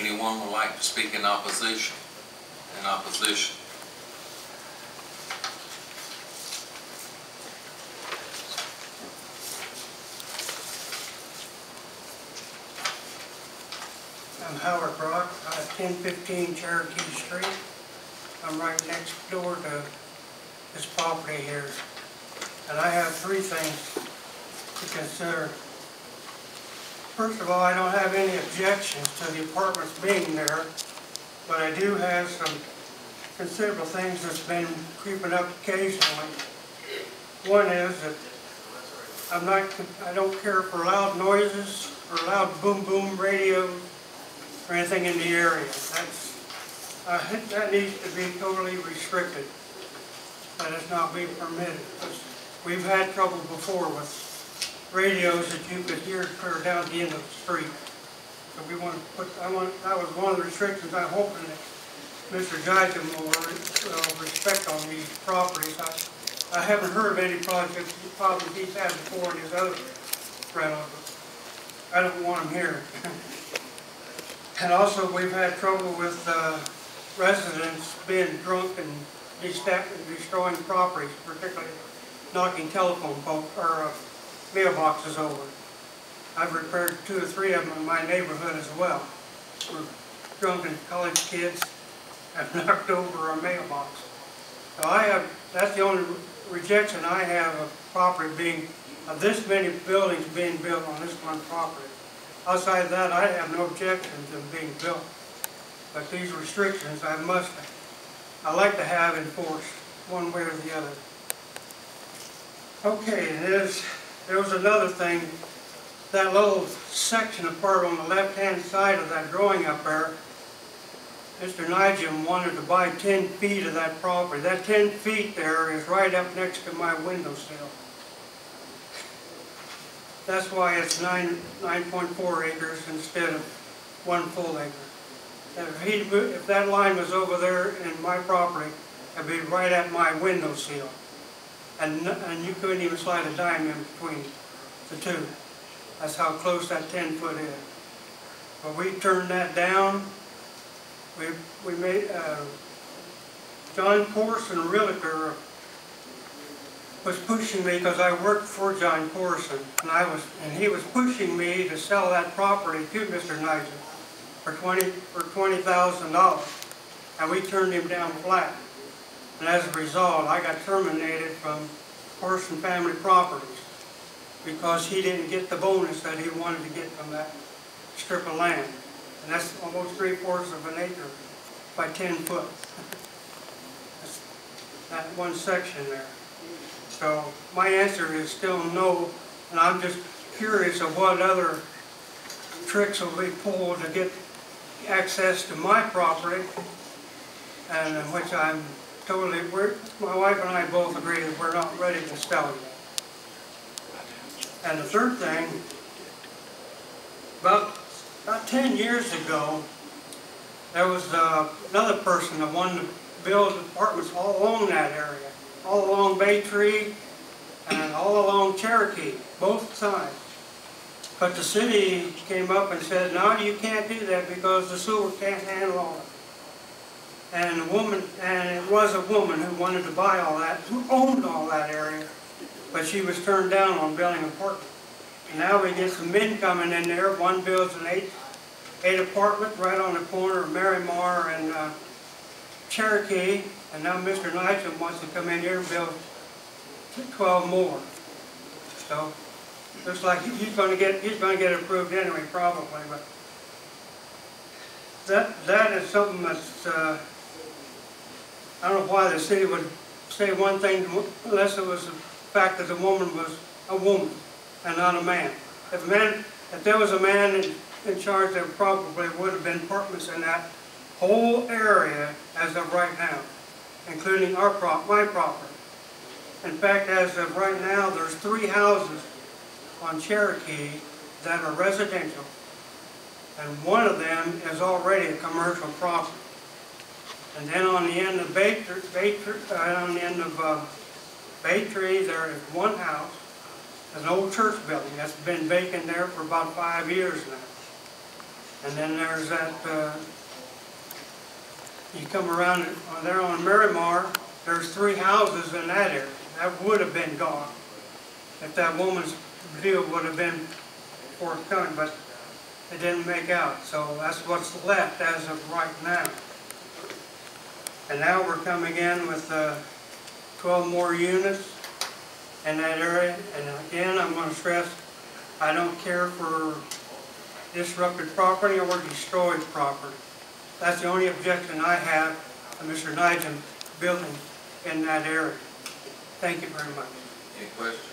Anyone would like to speak in opposition? In opposition. I'm Howard Brock, 1015 Cherokee Street. I'm right next door to this property here. And I have three things to consider. First of all, I don't have any objections to the apartments being there, but I do have some considerable things that's been creeping up occasionally. One is that I don't care for loud noises or loud boom boom radio or anything in the area. That needs to be totally restricted. That is not being permitted. We've had trouble before with radios that you could hear clear down the end of the street. So we want to put, that was one of the restrictions I'm hoping that Mr. Jacob will respect on these properties. I haven't heard of any problems he's had before in his other rentals. I don't want them here. And also we've had trouble with residents being drunk and destroying properties, particularly knocking telephone poles or mailboxes over. I've repaired 2 or 3 of them in my neighborhood as well. Where drunken college kids have knocked over a mailbox. So that's the only rejection I have of property being, of this many buildings being built on this one property. Outside of that, I have no objections to them being built. But these restrictions I like to have enforced one way or the other. Okay, there was another thing, that little section apart on the left-hand side of that drawing up there, Mr. Nigel wanted to buy 10 feet of that property. That 10 feet there is right up next to my windowsill. That's why it's 9.4 acres instead of 1 full acre. If that line was over there in my property, it'd be right at my windowsill. And you couldn't even slide a dime in between the two. That's how close that 10-foot is. But we turned that down. We made John Corson, realtor, was pushing me because I worked for John Corson, and he was pushing me to sell that property to Mr. Nigel for $20,000, and we turned him down flat. And as a result, I got terminated from Corson Family Properties because he didn't get the bonus that he wanted to get from that strip of land. And that's almost 3/4 of an acre by 10 foot. That's that one section there. So my answer is still no, and I'm just curious of what other tricks will be pulled to get access to my property, and in which I'm totally, my wife and I both agree that we're not ready to sell it. And the third thing, about 10 years ago, there was another person that wanted to build apartments all along that area, all along Bay Tree and all along Cherokee, both sides. But the city came up and said, no, you can't do that because the sewer can't handle all it. And it was a woman who wanted to buy all that, who owned all that area, but she was turned down on building apartments. And now we get some men coming in there. One builds an 8 apartment right on the corner of Marymar and Cherokee, and now Mr. Nigel wants to come in here and build 12 more. So looks like he's going to get approved anyway, probably. But that is something that's I don't know why the city would say one thing unless it was the fact that the woman was a woman and not a man. If there was a man in charge, there probably would have been apartments in that whole area as of right now, including my property. In fact, as of right now, there's 3 houses on Cherokee that are residential, and one of them is already a commercial property. And then on the end of Bay Tree, there is one house, an old church building that's been vacant there for about 5 years now. And then there's that, you come around there on Miramar, there's 3 houses in that area. That would have been gone if that woman's deal would have been forthcoming, but it didn't make out. So that's what's left as of right now. And now we're coming in with 12 more units in that area. And again, I'm going to stress, I don't care for disrupted property or destroyed property. That's the only objection I have to Mr. Nigel building in that area. Thank you very much. Any questions?